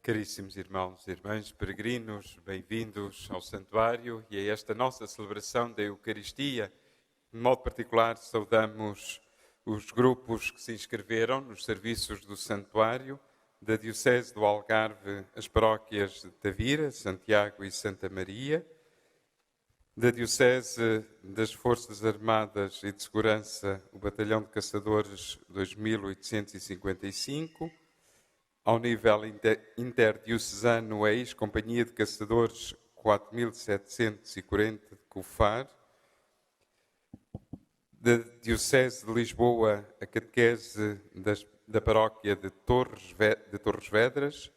Caríssimos irmãos e irmãs, peregrinos, bem-vindos ao Santuário e a esta nossa celebração da Eucaristia. De modo particular, saudamos os grupos que se inscreveram nos serviços do Santuário, da Diocese do Algarve, as paróquias de Tavira, Santiago e Santa Maria, da Diocese das Forças Armadas e de Segurança, o Batalhão de Caçadores 2855, ao nível interdiocesano, a ex-Companhia de Caçadores 4740 de Cofar, da Diocese de Lisboa, a catequese da paróquia de Torres Vedras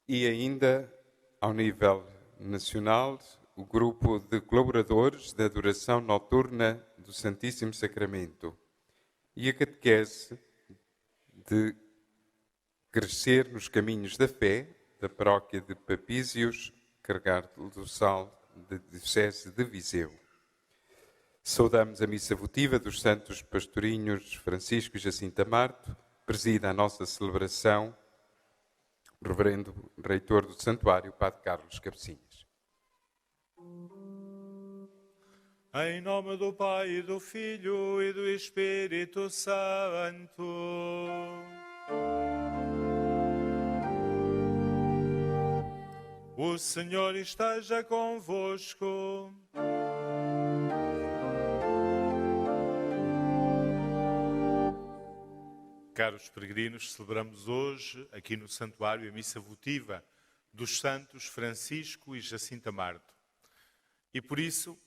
e ainda, ao nível nacional, o grupo de colaboradores da adoração noturna do Santíssimo Sacramento e a catequese de crescer nos caminhos da fé, da paróquia de Papísios, Carregal do Sal, da Diocese de Viseu. Saudamos a missa votiva dos santos pastorinhos Francisco e Jacinta Marto, presida a nossa celebração, o reverendo reitor do Santuário, Padre Carlos Cabecinhas. Em nome do Pai, e do Filho e do Espírito Santo. O Senhor esteja convosco. Caros peregrinos, celebramos hoje, aqui no Santuário, a missa votiva dos santos Francisco e Jacinta Marto. E por isso,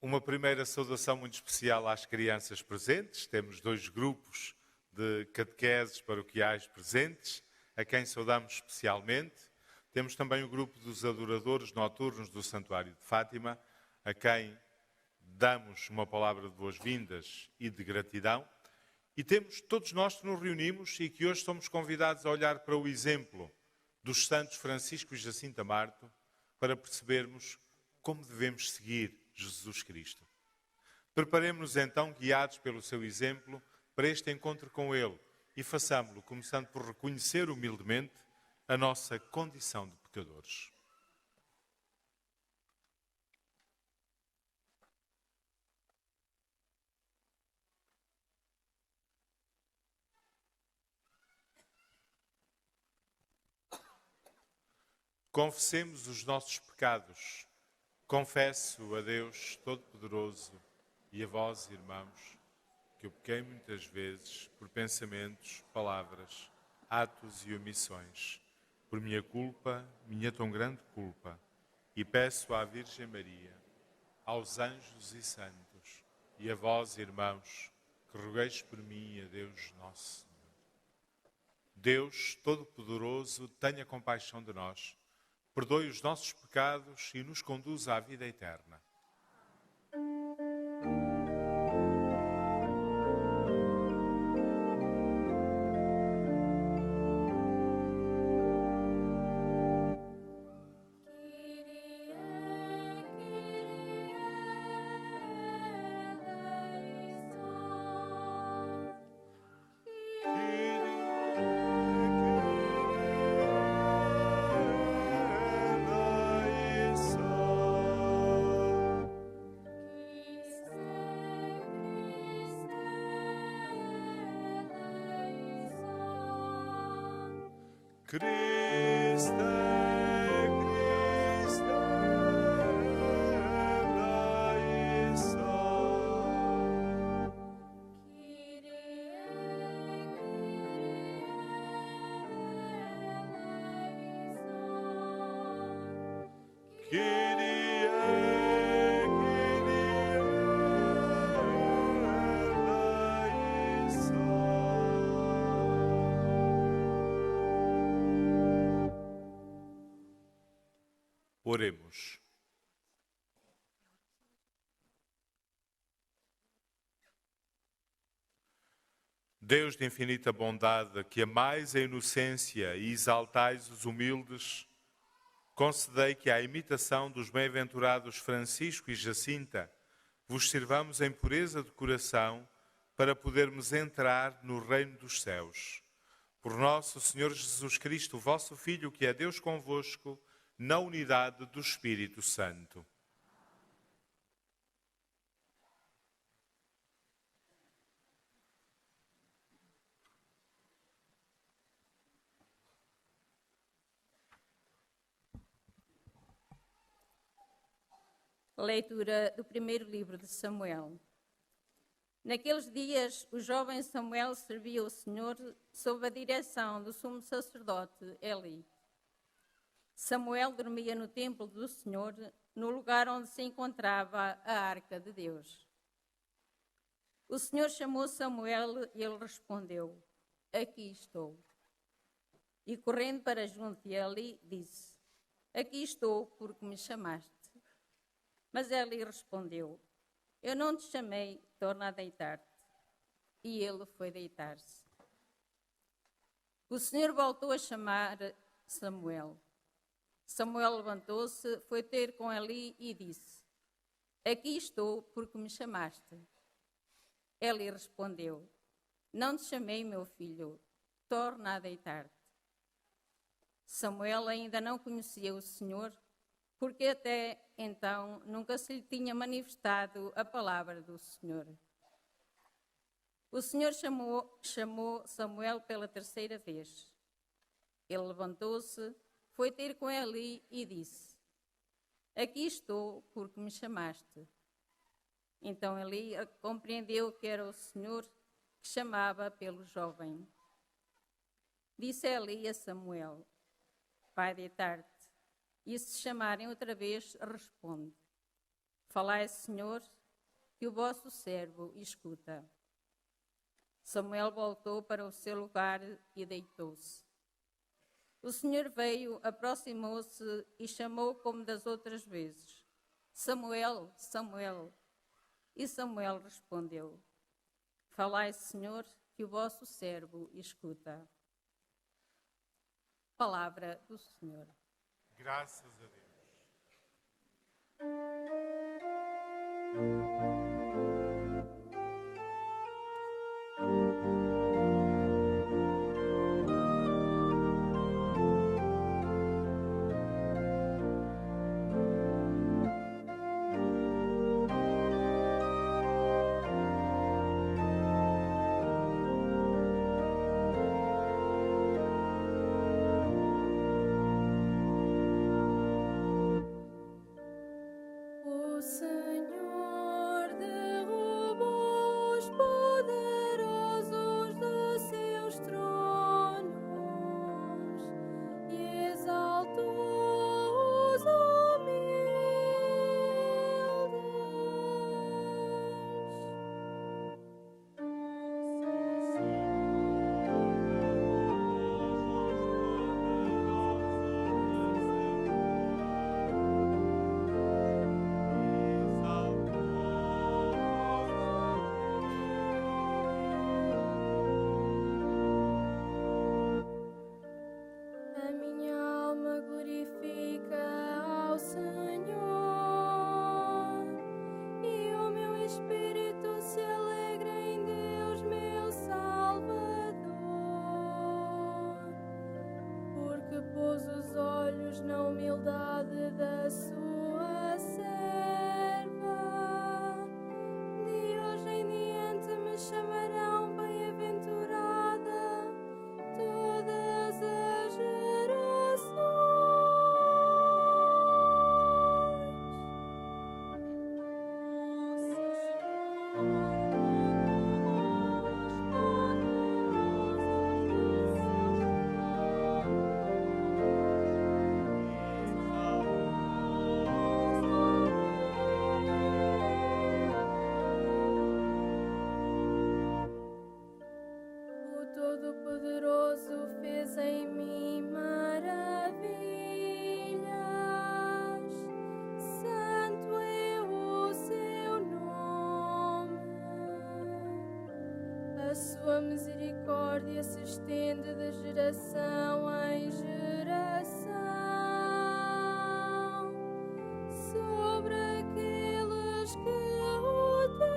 uma primeira saudação muito especial às crianças presentes. Temos 2 grupos de catequeses paroquiais presentes, a quem saudamos especialmente. Temos também o grupo dos adoradores noturnos do Santuário de Fátima, a quem damos uma palavra de boas-vindas e de gratidão. E temos todos nós que nos reunimos e que hoje somos convidados a olhar para o exemplo dos santos Francisco e Jacinta Marto para percebermos como devemos seguir Jesus Cristo. Preparemos-nos então, guiados pelo seu exemplo, para este encontro com Ele e façamo-lo começando por reconhecer humildemente a nossa condição de pecadores. Confessemos os nossos pecados. Confesso a Deus Todo-Poderoso e a vós, irmãos, que eu pequei muitas vezes por pensamentos, palavras, atos e omissões, por minha culpa, minha tão grande culpa, e peço à Virgem Maria, aos anjos e santos, e a vós, irmãos, que rogueis por mim e a Deus nosso Senhor. Deus Todo-Poderoso, tenha compaixão de nós, perdoe os nossos pecados e nos conduza à vida eterna. Oremos. Deus de infinita bondade, que amais a inocência e exaltais os humildes, concedei que, à imitação dos bem-aventurados Francisco e Jacinta, vos sirvamos em pureza de coração para podermos entrar no reino dos céus. Por nosso Senhor Jesus Cristo, vosso Filho, que é Deus convosco, na unidade do Espírito Santo. Leitura do primeiro livro de Samuel. Naqueles dias, o jovem Samuel servia o Senhor sob a direção do sumo sacerdote Eli. Samuel dormia no templo do Senhor, no lugar onde se encontrava a arca de Deus. O Senhor chamou Samuel e ele respondeu: Aqui estou. E correndo para junto de Eli, disse: Aqui estou, porque me chamaste. Mas Eli respondeu: Eu não te chamei, torna a deitar-te. E ele foi deitar-se. O Senhor voltou a chamar Samuel. Samuel levantou-se, foi ter com Eli e disse: Aqui estou, porque me chamaste. Eli respondeu: Não te chamei, meu filho, torna a deitar-te. Samuel ainda não conhecia o Senhor, porque até então nunca se lhe tinha manifestado a palavra do Senhor. O Senhor chamou Samuel pela terceira vez. Ele levantou-se, foi ter com Eli e disse: Aqui estou, porque me chamaste. Então Eli compreendeu que era o Senhor que chamava pelo jovem. Disse Eli a Samuel: Vai deitar-te. E se chamarem outra vez, responde: Falai, Senhor, que o vosso servo escuta. Samuel voltou para o seu lugar e deitou-se. O Senhor veio, aproximou-se e chamou como das outras vezes: Samuel, Samuel. E Samuel respondeu: Falai, Senhor, que o vosso servo escuta. Palavra do Senhor. Graças a Deus. O Senhor derrubou os poderosos dos seus tronos e exaltou os A minha alma glorifica ao Senhor, e o meu espírito se alegra em Deus, meu Salvador, porque pôs os olhos na humildade da sua serva. De hoje em diante me chamarão bem-aventurada todas as gerações. O Todo-Poderoso fez em mim maravilhas. Santo é o seu nome. A sua misericórdia se estende de geração em geração sobre aqueles que o temem.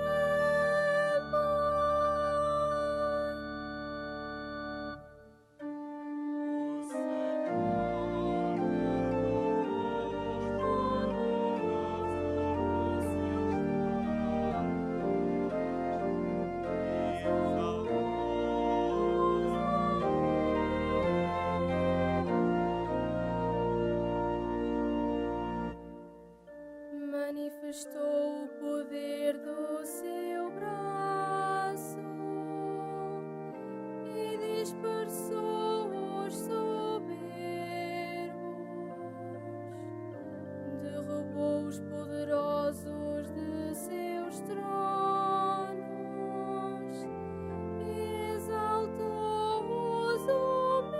manifestou o poder do seu braço e dispersou os soberbos, derrubou os poderosos de seus tronos e exaltou os humildes.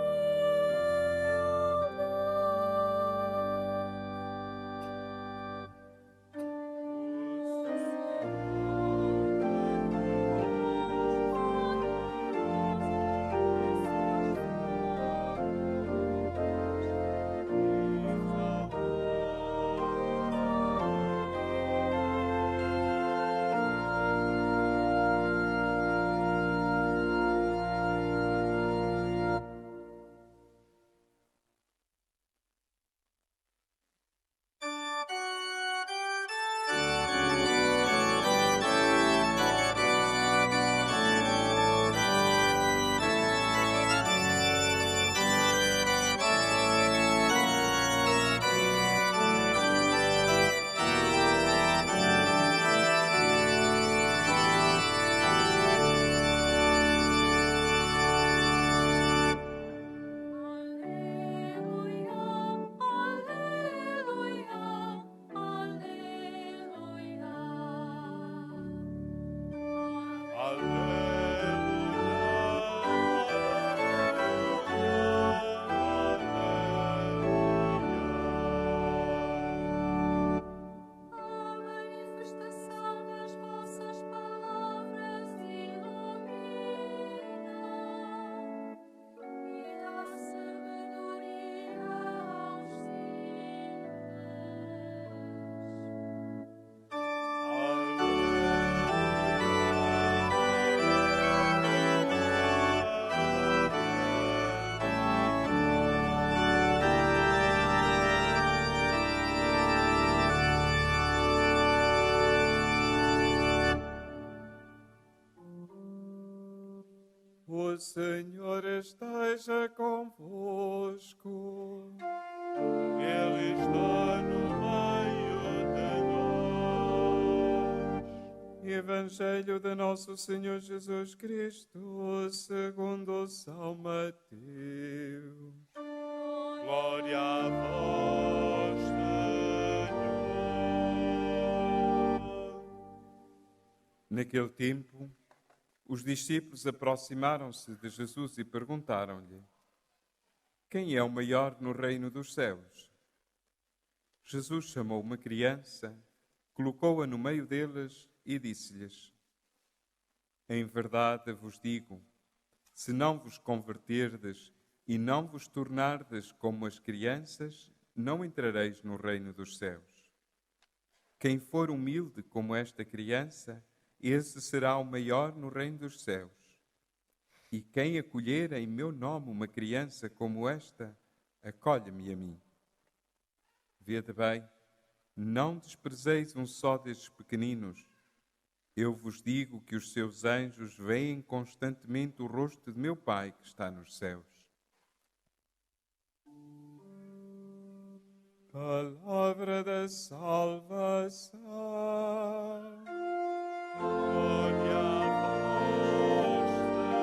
O Senhor esteja convosco. Ele está no meio de nós. Evangelho de Nosso Senhor Jesus Cristo, segundo São Mateus. Glória a vós, Senhor. Naquele tempo, os discípulos aproximaram-se de Jesus e perguntaram-lhe: quem é o maior no reino dos céus? Jesus chamou uma criança, colocou-a no meio deles e disse-lhes: em verdade vos digo, se não vos converterdes e não vos tornardes como as crianças, não entrareis no reino dos céus. Quem for humilde como esta criança, esse será o maior no reino dos céus. E quem acolher em meu nome uma criança como esta, acolhe-me a mim. Vede bem, não desprezeis um só destes pequeninos. Eu vos digo que os seus anjos veem constantemente o rosto de meu Pai que está nos céus. Palavra da salvação. Glória a vós, Senhor.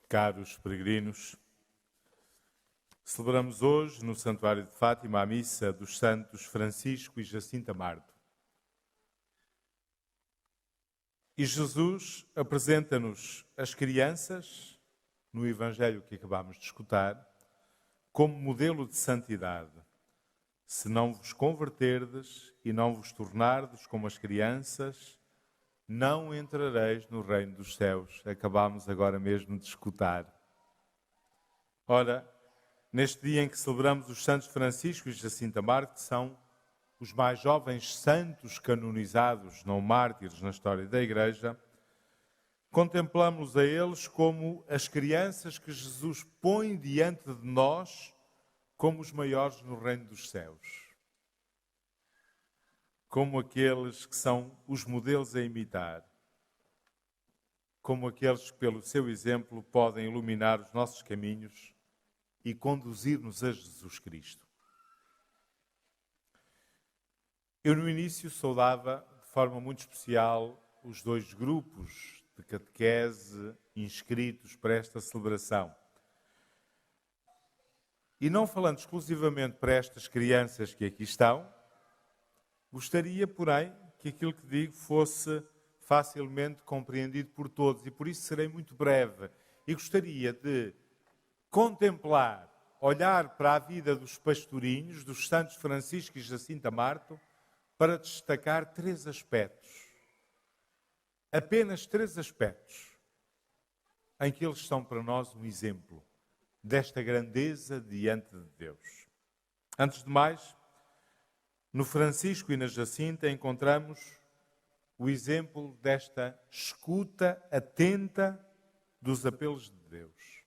Caros peregrinos, celebramos hoje no Santuário de Fátima a missa dos santos Francisco e Jacinta Marto. E Jesus apresenta-nos as crianças, no Evangelho que acabamos de escutar, como modelo de santidade. Se não vos converterdes e não vos tornardes como as crianças, não entrareis no reino dos céus. Acabámos agora mesmo de escutar. Ora, neste dia em que celebramos os santos Francisco e Jacinta Marto, que são os mais jovens santos canonizados, não mártires, na história da Igreja, contemplamos a eles como as crianças que Jesus põe diante de nós como os maiores no reino dos céus. Como aqueles que são os modelos a imitar. Como aqueles que, pelo seu exemplo, podem iluminar os nossos caminhos e conduzir-nos a Jesus Cristo. Eu, no início, saudava de forma muito especial os 2 grupos de catequese inscritos para esta celebração. E não falando exclusivamente para estas crianças que aqui estão, gostaria, porém, que aquilo que digo fosse facilmente compreendido por todos, e por isso serei muito breve. E gostaria de contemplar, olhar para a vida dos pastorinhos, dos santos Francisco e Jacinta Marto, para destacar 3 aspectos. Apenas 3 aspectos em que eles são para nós um exemplo desta grandeza diante de Deus. Antes de mais, no Francisco e na Jacinta encontramos o exemplo desta escuta atenta dos apelos de Deus.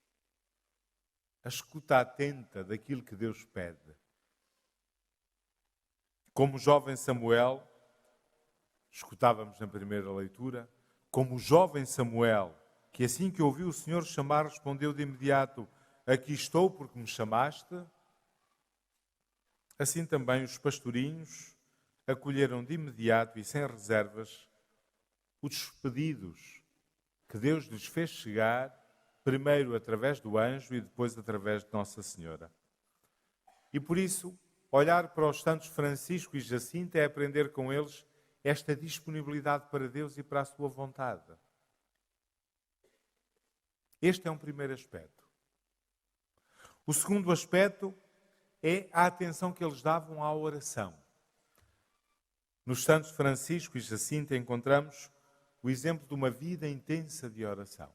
A escuta atenta daquilo que Deus pede. Como o jovem Samuel, escutávamos na primeira leitura, como o jovem Samuel, que assim que ouviu o Senhor chamar, respondeu de imediato: aqui estou porque me chamaste. Assim também os pastorinhos acolheram de imediato e sem reservas os pedidos que Deus lhes fez chegar, primeiro através do anjo e depois através de Nossa Senhora. E por isso, olhar para os santos Francisco e Jacinta é aprender com eles esta disponibilidade para Deus e para a sua vontade. Este é um primeiro aspecto. O segundo aspecto é a atenção que eles davam à oração. Nos santos Francisco e Jacinta encontramos o exemplo de uma vida intensa de oração.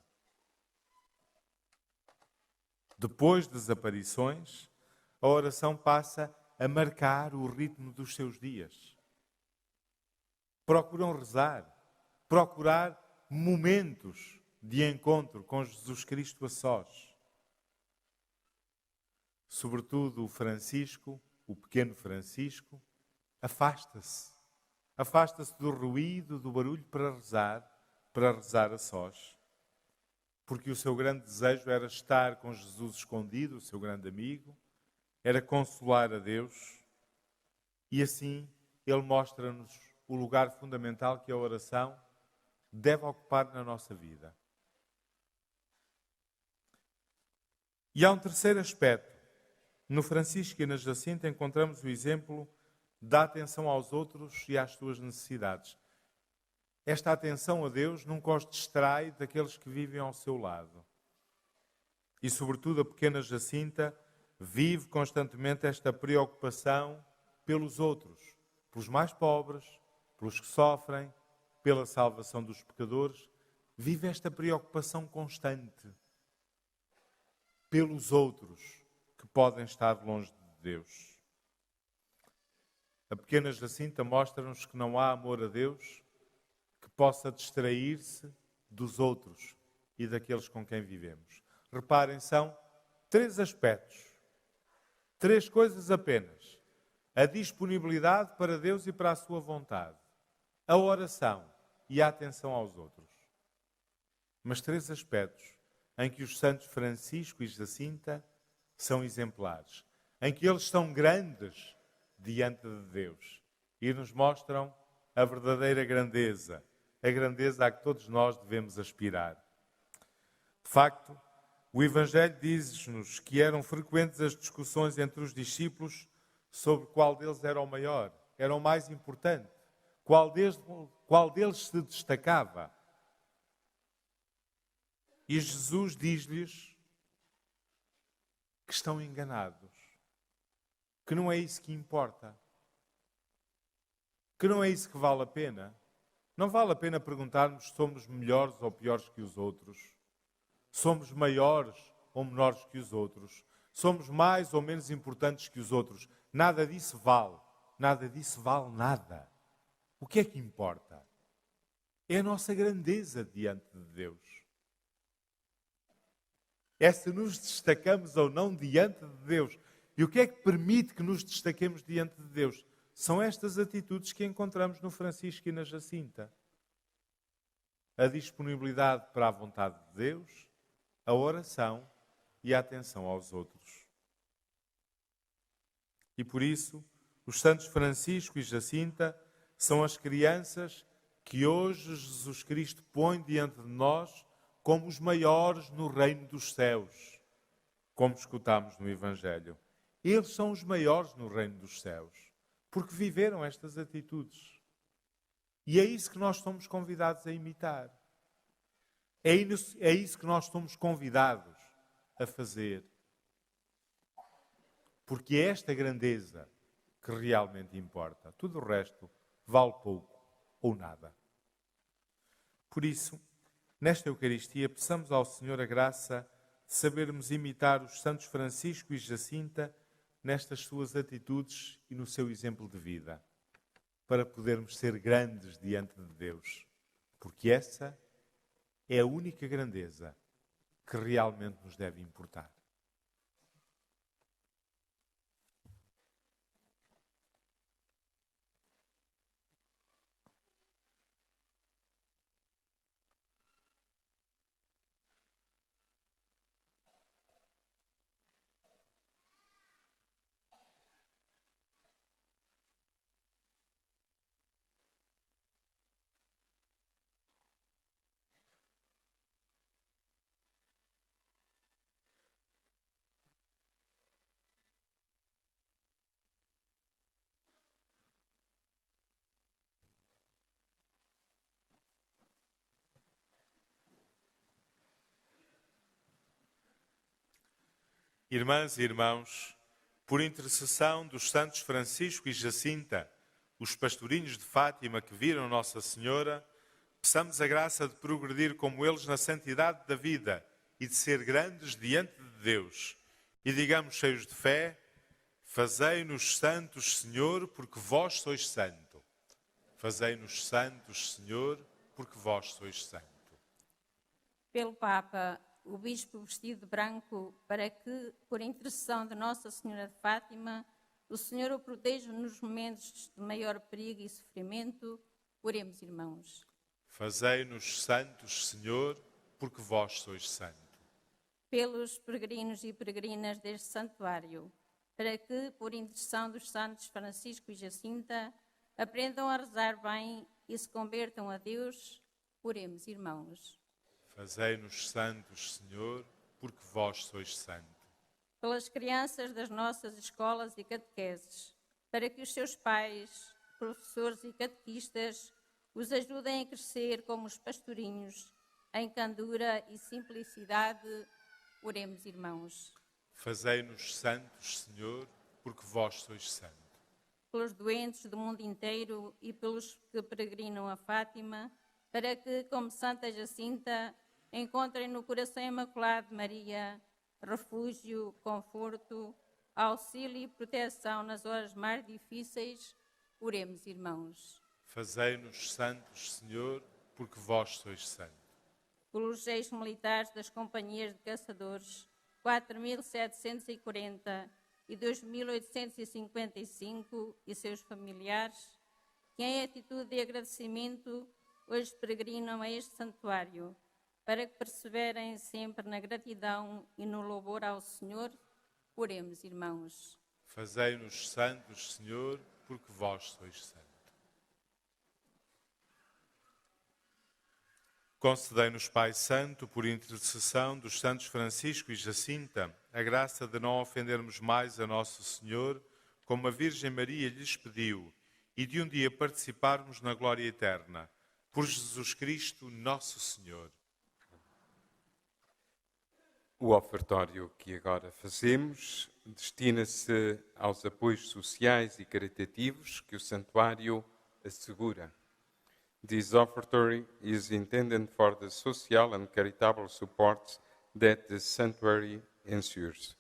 Depois das aparições, a oração passa a marcar o ritmo dos seus dias. Procuram rezar, procurar momentos de encontro com Jesus Cristo a sós. Sobretudo o Francisco, o pequeno Francisco, afasta-se. Afasta-se do ruído, do barulho para rezar a sós. Porque o seu grande desejo era estar com Jesus escondido, o seu grande amigo, era consolar a Deus, e assim ele mostra-nos o lugar fundamental que a oração deve ocupar na nossa vida. E há um terceiro aspecto. No Francisco e na Jacinta encontramos o exemplo da atenção aos outros e às suas necessidades. Esta atenção a Deus nunca os distrai daqueles que vivem ao seu lado. E, sobretudo, a pequena Jacinta vive constantemente esta preocupação pelos outros, pelos mais pobres, pelos que sofrem, pela salvação dos pecadores. Vive esta preocupação constante pelos outros que podem estar longe de Deus. A pequena Jacinta mostra-nos que não há amor a Deus que possa distrair-se dos outros e daqueles com quem vivemos. Reparem, são 3 aspectos, 3 coisas apenas. A disponibilidade para Deus e para a sua vontade, a oração e a atenção aos outros. Mas 3 aspectos em que os santos Francisco e Jacinta são exemplares, em que eles são grandes diante de Deus e nos mostram a verdadeira grandeza, a grandeza a que todos nós devemos aspirar. De facto, o Evangelho diz-nos que eram frequentes as discussões entre os discípulos sobre qual deles era o maior, era o mais importante, qual deles se destacava. E Jesus diz-lhes que estão enganados, que não é isso que importa, que não é isso que vale a pena. Não vale a pena perguntarmos se somos melhores ou piores que os outros, somos maiores ou menores que os outros, somos mais ou menos importantes que os outros. Nada disso vale nada. O que é que importa? é a nossa grandeza diante de Deus. É se nos destacamos ou não diante de Deus. E o que é que permite que nos destaquemos diante de Deus? São estas atitudes que encontramos no Francisco e na Jacinta. A disponibilidade para a vontade de Deus, a oração e a atenção aos outros. E por isso, os santos Francisco e Jacinta são as crianças que hoje Jesus Cristo põe diante de nós como os maiores no reino dos céus, como escutamos no Evangelho. Eles são os maiores no reino dos céus, porque viveram estas atitudes. E é isso que nós somos convidados a imitar. É isso que nós somos convidados a fazer. Porque é esta grandeza que realmente importa. Tudo o resto vale pouco ou nada. Por isso, nesta Eucaristia, peçamos ao Senhor a graça de sabermos imitar os santos Francisco e Jacinta nestas suas atitudes e no seu exemplo de vida, para podermos ser grandes diante de Deus. Porque essa é a única grandeza que realmente nos deve importar. Irmãs e irmãos, por intercessão dos santos Francisco e Jacinta, os pastorinhos de Fátima que viram Nossa Senhora, peçamos a graça de progredir como eles na santidade da vida e de ser grandes diante de Deus. E digamos cheios de fé: fazei-nos santos, Senhor, porque vós sois santo. Fazei-nos santos, Senhor, porque vós sois santo. Pelo Papa, o Bispo vestido de branco, para que, por intercessão de Nossa Senhora de Fátima, o Senhor o proteja nos momentos de maior perigo e sofrimento. Oremos, irmãos. Fazei-nos santos, Senhor, porque vós sois santo. Pelos peregrinos e peregrinas deste santuário, para que, por intercessão dos santos Francisco e Jacinta, aprendam a rezar bem e se convertam a Deus. Oremos, irmãos. Fazei-nos santos, Senhor, porque vós sois santo. Pelas crianças das nossas escolas e catequeses, para que os seus pais, professores e catequistas os ajudem a crescer como os pastorinhos, em candura e simplicidade. Oremos, irmãos. Fazei-nos santos, Senhor, porque vós sois santo. Pelos doentes do mundo inteiro e pelos que peregrinam a Fátima, para que, como Santa Jacinta, encontrem no coração imaculado de Maria refúgio, conforto, auxílio e proteção nas horas mais difíceis. Oremos, irmãos. Fazei-nos santos, Senhor, porque vós sois santo. Pelos ex-militares das companhias de caçadores, 4.740 e 2.855 e seus familiares, que em atitude de agradecimento hoje peregrinam a este santuário, para que perseverem sempre na gratidão e no louvor ao Senhor. Oremos, irmãos. Fazei-nos santos, Senhor, porque vós sois santo. Concedei-nos, Pai Santo, por intercessão dos santos Francisco e Jacinta, a graça de não ofendermos mais a Nosso Senhor, como a Virgem Maria lhes pediu, e de um dia participarmos na glória eterna. Por Jesus Cristo, Nosso Senhor. O ofertório que agora fazemos destina-se aos apoios sociais e caritativos que o santuário assegura. This offertory is intended for the social and charitable support that the sanctuary ensures.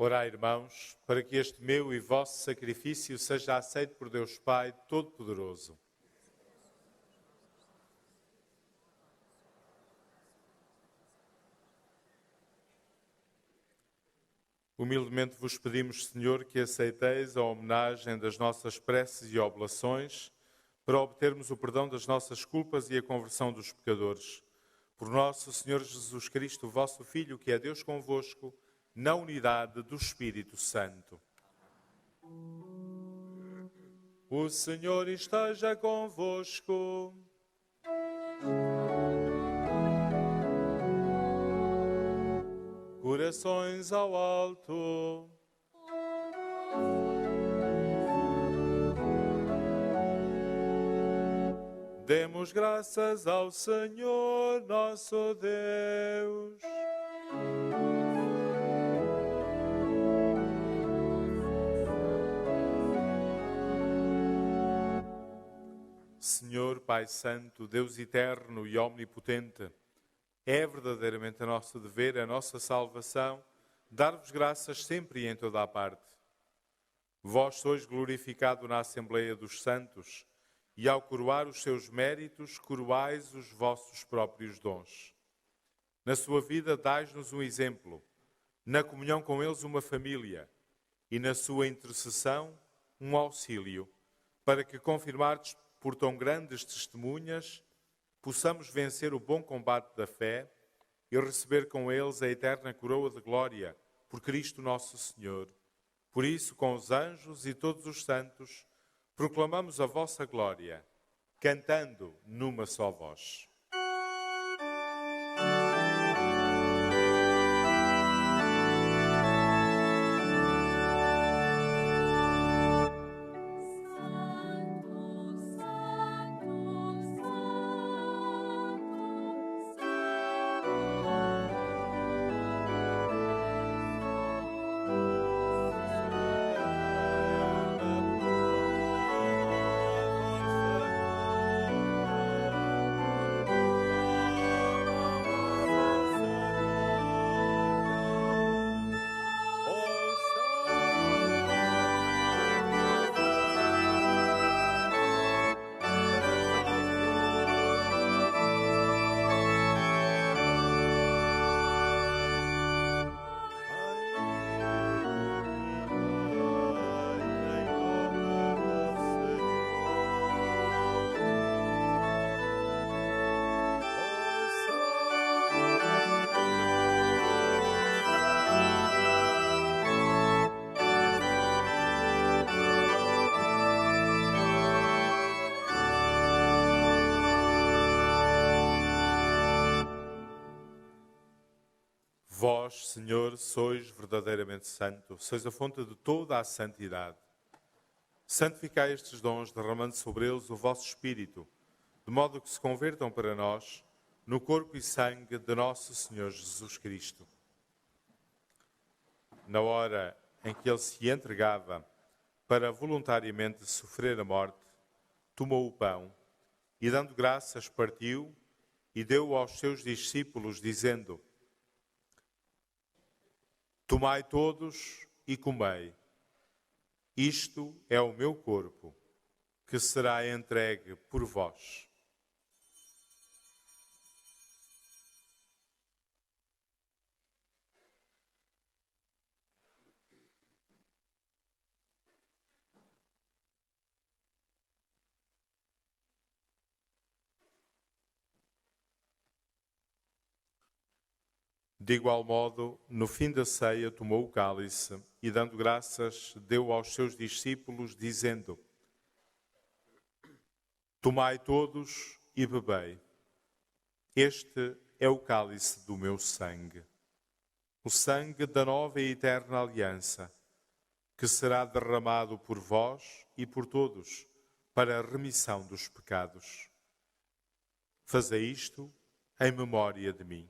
Orai, irmãos, para que este meu e vosso sacrifício seja aceito por Deus Pai Todo-Poderoso. Humildemente vos pedimos, Senhor, que aceiteis a homenagem das nossas preces e oblações para obtermos o perdão das nossas culpas e a conversão dos pecadores. Por nosso Senhor Jesus Cristo, vosso Filho, que é Deus convosco, na unidade do Espírito Santo. O Senhor esteja convosco. Corações ao alto. Demos graças ao Senhor nosso Deus. Senhor Pai Santo, Deus eterno e omnipotente, é verdadeiramente a nosso dever, a nossa salvação, dar-vos graças sempre e em toda a parte. Vós sois glorificado na Assembleia dos Santos, e ao coroar os seus méritos, coroais os vossos próprios dons. Na sua vida dais-nos um exemplo, na comunhão com eles uma família, e na sua intercessão um auxílio, para que, confirmados por tão grandes testemunhas, possamos vencer o bom combate da fé e receber com eles a eterna coroa de glória, por Cristo nosso Senhor. Por isso, com os anjos e todos os santos, proclamamos a vossa glória, cantando numa só voz. Vós, Senhor, sois verdadeiramente santo, sois a fonte de toda a santidade. Santificai estes dons, derramando sobre eles o vosso Espírito, de modo que se convertam para nós no corpo e sangue de nosso Senhor Jesus Cristo. Na hora em que ele se entregava para voluntariamente sofrer a morte, tomou o pão e, dando graças, partiu e deu-o aos seus discípulos, dizendo: Tomai todos e comei. Isto é o meu corpo, que será entregue por vós. De igual modo, no fim da ceia, tomou o cálice e, dando graças, deu aos seus discípulos, dizendo: Tomai todos e bebei. Este é o cálice do meu sangue, o sangue da nova e eterna aliança, que será derramado por vós e por todos para a remissão dos pecados. Fazei isto em memória de mim.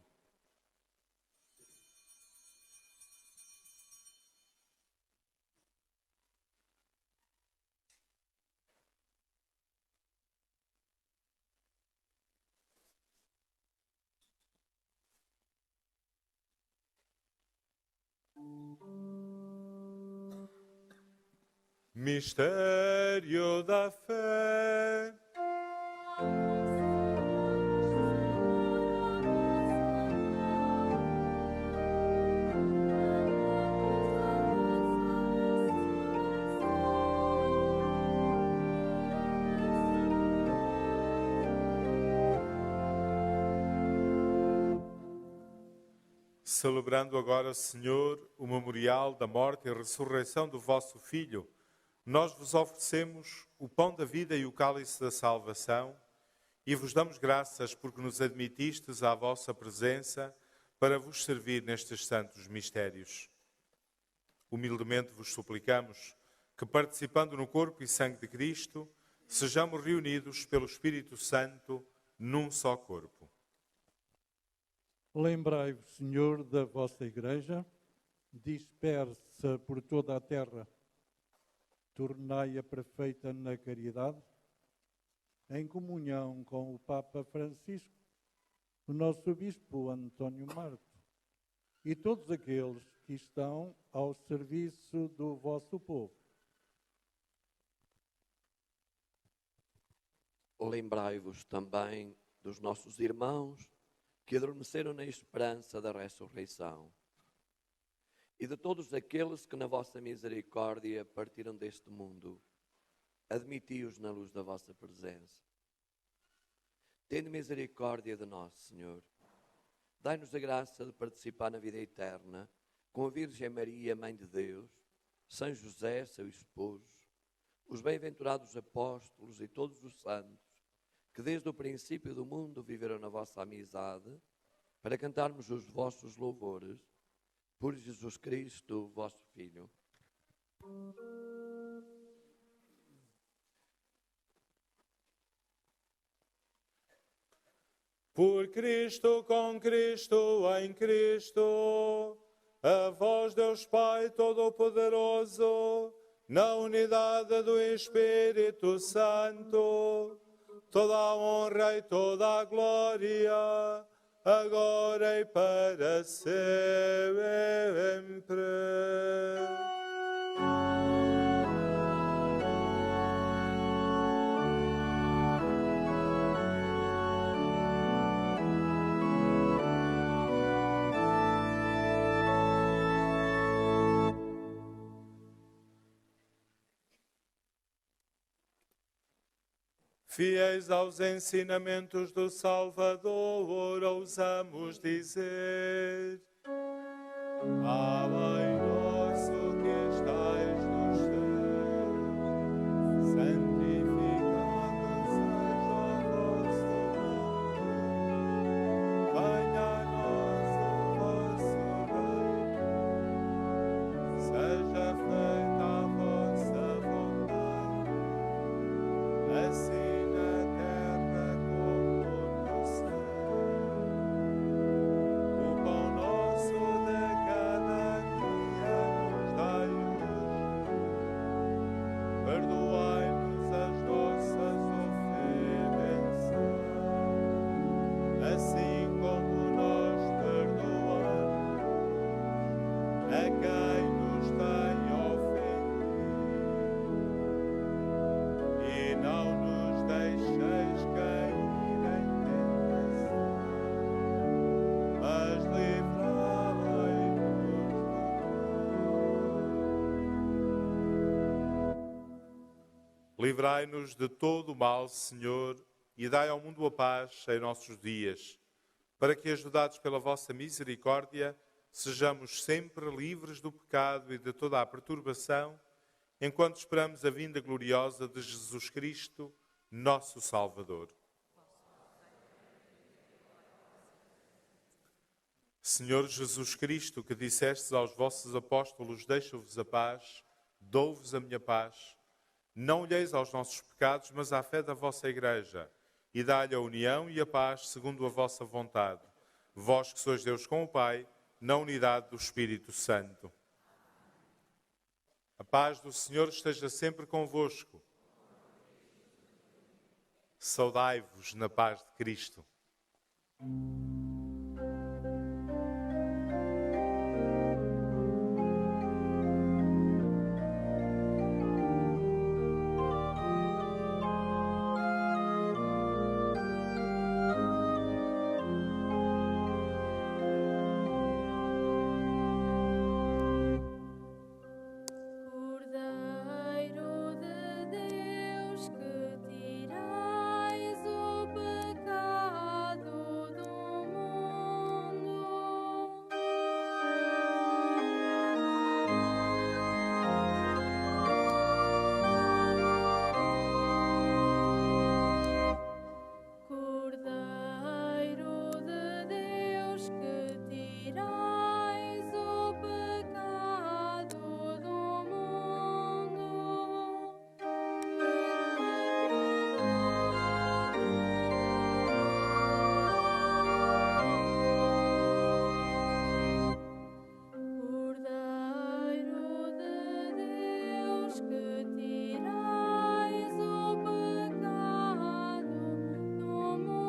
Mistério da fé. Celebrando agora, Senhor, o memorial da morte e ressurreição do vosso Filho, nós vos oferecemos o pão da vida e o cálice da salvação e vos damos graças porque nos admitistes à vossa presença para vos servir nestes santos mistérios. Humildemente vos suplicamos que, participando no corpo e sangue de Cristo, sejamos reunidos pelo Espírito Santo num só corpo. Lembrai-vos, Senhor, da vossa Igreja, dispersa por toda a terra. Tornai-a perfeita na caridade, em comunhão com o Papa Francisco, o nosso Bispo António Marto e todos aqueles que estão ao serviço do vosso povo. Lembrai-vos também dos nossos irmãos que adormeceram na esperança da ressurreição, e de todos aqueles que na vossa misericórdia partiram deste mundo. Admiti-os na luz da vossa presença. Tende misericórdia de nós, Senhor. Dai-nos a graça de participar na vida eterna com a Virgem Maria, Mãe de Deus, São José, seu esposo, os bem-aventurados apóstolos e todos os santos, que desde o princípio do mundo viveram na vossa amizade, para cantarmos os vossos louvores, por Jesus Cristo, vosso Filho. Por Cristo, com Cristo, em Cristo, a vós, Deus Pai Todo-Poderoso, na unidade do Espírito Santo, toda a honra e toda a glória, agora e para sempre. Fiéis aos ensinamentos do Salvador, ousamos dizer: Pai nosso que estais nos céus, santificado seja o vosso nome. Venha a nós o vosso reino. Seja feita a vossa vontade, assim livrai-nos de todo o mal, Senhor, e dai ao mundo a paz em nossos dias. para que, ajudados pela vossa misericórdia, sejamos sempre livres do pecado e de toda a perturbação, enquanto esperamos a vinda gloriosa de Jesus Cristo, nosso Salvador. Senhor Jesus Cristo, que dissestes aos vossos apóstolos: deixo-vos a paz, dou-vos a minha paz, não olheis aos nossos pecados, mas à fé da vossa Igreja, e dá-lhe a união e a paz segundo a vossa vontade. Vós que sois Deus com o Pai, na unidade do Espírito Santo. A paz do Senhor esteja sempre convosco. Saudai-vos na paz de Cristo. Cordeiro de Deus, que tirais o pecado do mundo. Cordeiro de Deus, que tirais o pecado do mundo. Cordeiro de Deus, que tirais o pecado do mundo.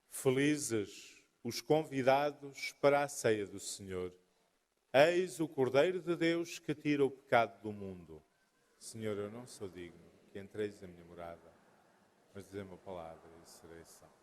Felizes os convidados para a ceia do Senhor. Eis o Cordeiro de Deus que tira o pecado do mundo. Senhor, eu não sou digno que entreis na minha morada, mas dizei uma palavra e serei salvo.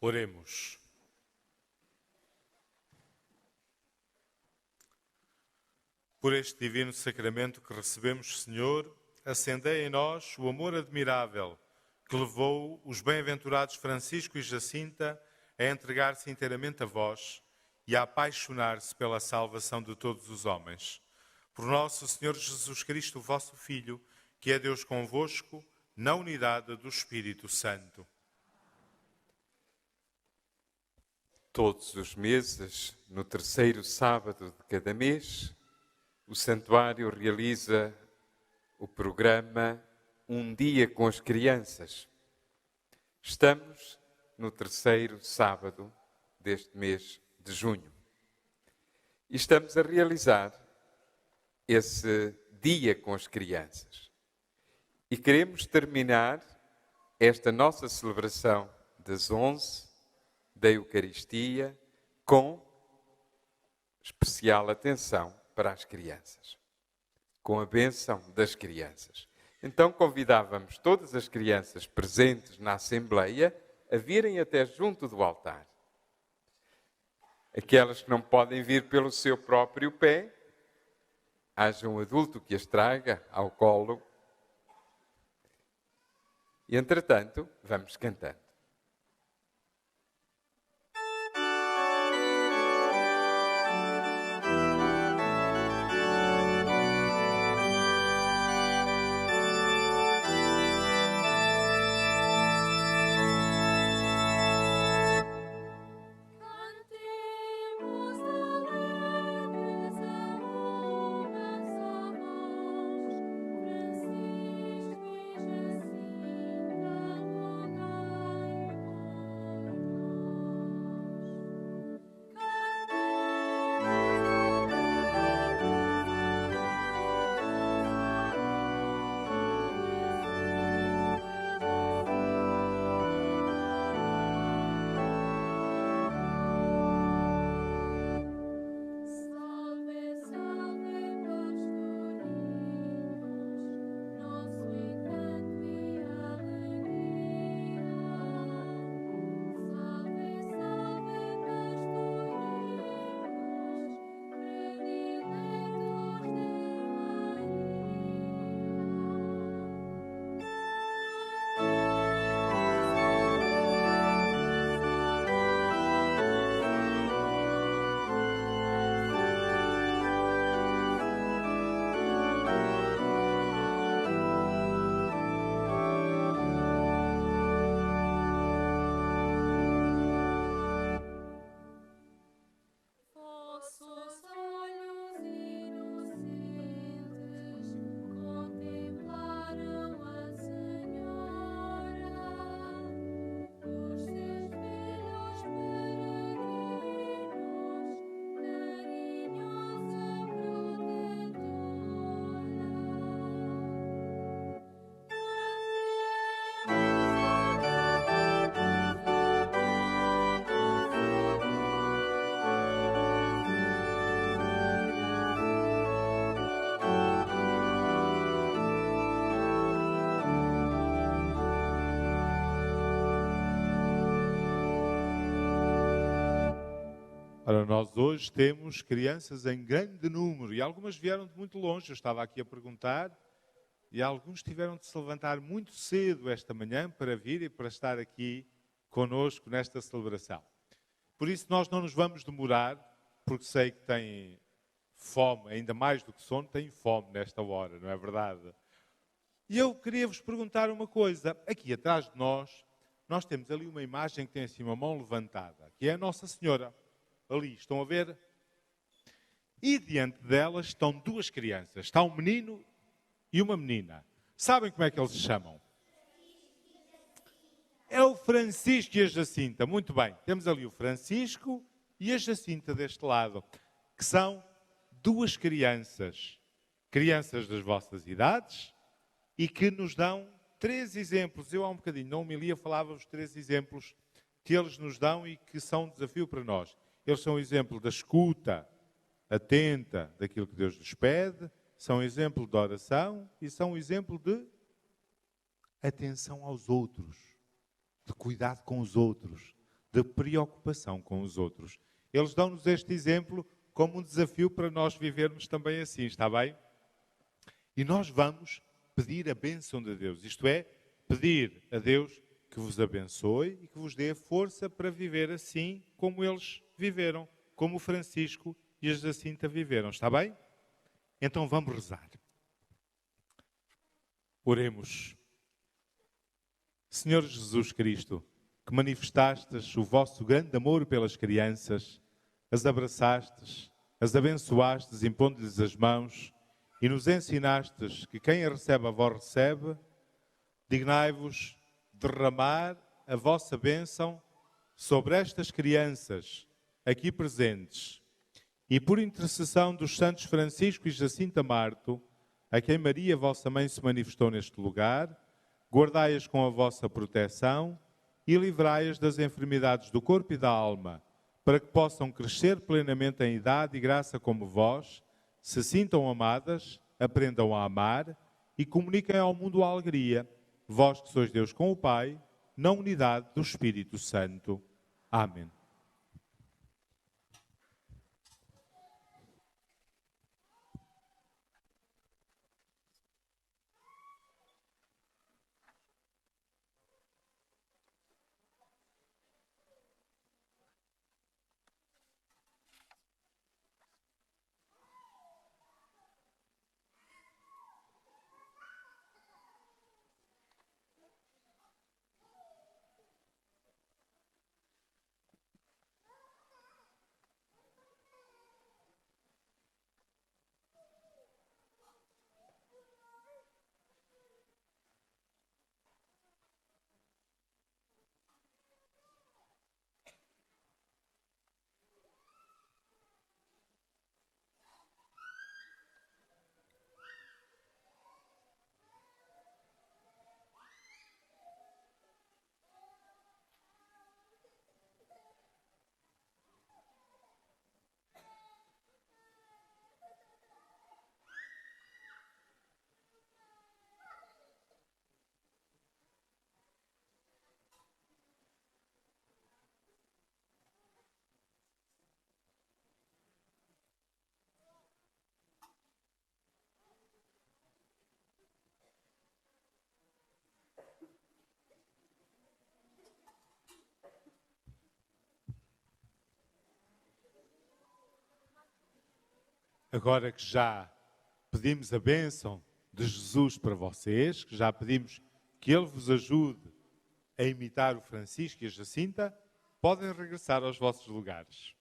Oremos. Por este divino sacramento que recebemos, Senhor, acendei em nós o amor admirável que levou os bem-aventurados Francisco e Jacinta a entregar-se inteiramente a vós e a apaixonar-se pela salvação de todos os homens. Por nosso Senhor Jesus Cristo, vosso Filho, que é Deus convosco, na unidade do Espírito Santo. Todos os meses, no terceiro sábado de cada mês, o Santuário realiza o programa Um Dia com as Crianças. Estamos no terceiro sábado deste mês de junho. E estamos a realizar esse Dia com as Crianças. E queremos terminar esta nossa celebração das 11 da Eucaristia com especial atenção para as crianças, com a bênção das crianças. Então convidávamos todas as crianças presentes na Assembleia a virem até junto do altar. Aquelas que não podem vir pelo seu próprio pé, haja um adulto que as traga ao colo. E, entretanto, vamos cantando. Cantemos alegres a uma só voz, Francisco e Jacinta, rogai por Salve, salve, pastorinhos, nosso encanto e alegria. Salve, salve, pastorinhos, prediletos de Vossos olhos inocentes contemplaram a Senhora, dos seus filhos peregrinos, carinhosa Ora, nós hoje temos crianças em grande número e algumas vieram de muito longe. Eu estava aqui a perguntar e alguns tiveram de se levantar muito cedo esta manhã para vir e para estar aqui conosco nesta celebração. Por isso nós não nos vamos demorar, porque sei que têm fome, ainda mais do que sono, têm fome nesta hora, não é verdade? E eu queria vos perguntar uma coisa. Aqui atrás de nós temos ali uma imagem que tem assim uma mão levantada, que é a Nossa Senhora. Ali, estão a ver? E diante delas estão duas crianças. Está um menino e uma menina. Sabem como é que eles se chamam? É o Francisco e a Jacinta. Muito bem. Temos ali o Francisco e a Jacinta deste lado, que são duas crianças. Crianças das vossas idades e que nos dão 3 exemplos. Eu há um bocadinho, na homilia, falava-vos 3 exemplos que eles nos dão e que são um desafio para nós. Eles são um exemplo da escuta atenta daquilo que Deus lhes pede, são um exemplo de oração e são um exemplo de atenção aos outros, de cuidado com os outros, de preocupação com os outros. Eles dão-nos este exemplo como um desafio para nós vivermos também assim, está bem? E nós vamos pedir a bênção de Deus, isto é, pedir a Deus que vos abençoe e que vos dê a força para viver assim como eles viveram, como o Francisco e a Jacinta viveram, está bem? Então vamos rezar. Oremos. Senhor Jesus Cristo, que manifestastes o vosso grande amor pelas crianças, as abraçastes, as abençoastes impondo-lhes as mãos e nos ensinastes que quem a recebe a vós recebe, dignai-vos derramar a vossa bênção sobre estas crianças aqui presentes e por intercessão dos santos Francisco e Jacinta Marto, a quem Maria, vossa mãe, se manifestou neste lugar, guardai-as com a vossa proteção e livrai-as das enfermidades do corpo e da alma, para que possam crescer plenamente em idade e graça como vós, se sintam amadas, aprendam a amar e comuniquem ao mundo a alegria, vós que sois Deus com o Pai, na unidade do Espírito Santo. Amém. Agora que já pedimos a bênção de Jesus para vocês, que já pedimos que Ele vos ajude a imitar o Francisco e a Jacinta, podem regressar aos vossos lugares.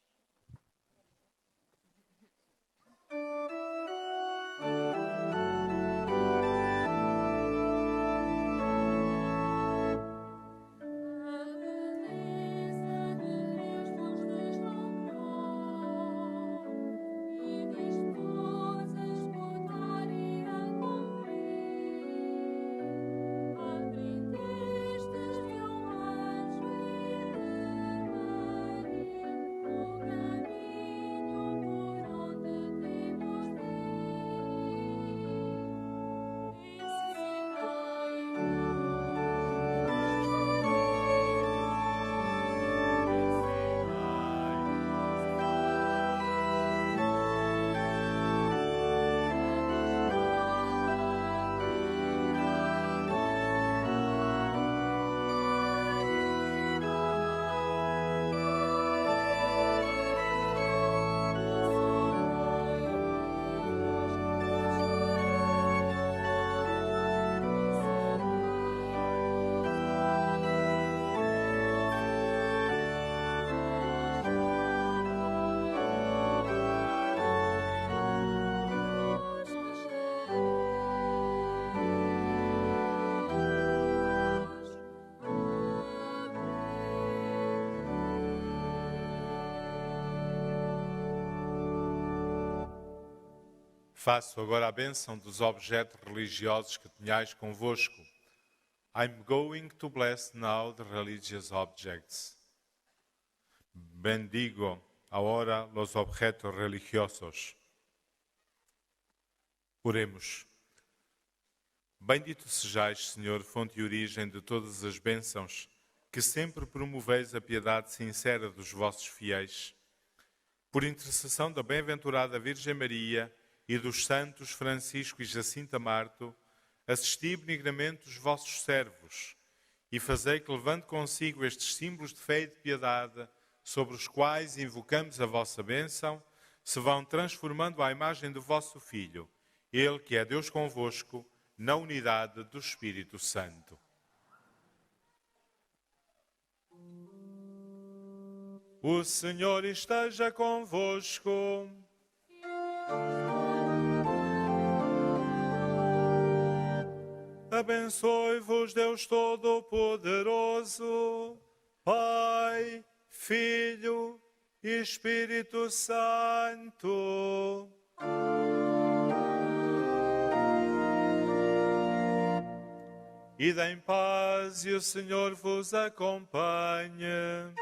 Faço agora a bênção dos objetos religiosos que tenhais convosco. I'm going to bless now the religious objects. Bendigo ahora los objetos religiosos. Oremos. Bendito sejais, Senhor, fonte e origem de todas as bênçãos que sempre promoveis a piedade sincera dos vossos fiéis, por intercessão da bem-aventurada Virgem Maria e dos santos Francisco e Jacinta Marto, assisti benignamente os vossos servos e fazei que, levando consigo estes símbolos de fé e de piedade, sobre os quais invocamos a vossa bênção, se vão transformando à imagem do vosso Filho, Ele que é Deus convosco, na unidade do Espírito Santo. O Senhor esteja convosco. Abençoe-vos Deus Todo-Poderoso, Pai, Filho e Espírito Santo. Ide em paz e o Senhor vos acompanhe.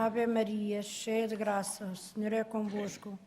Ave Maria, cheia de graça, o Senhor é convosco.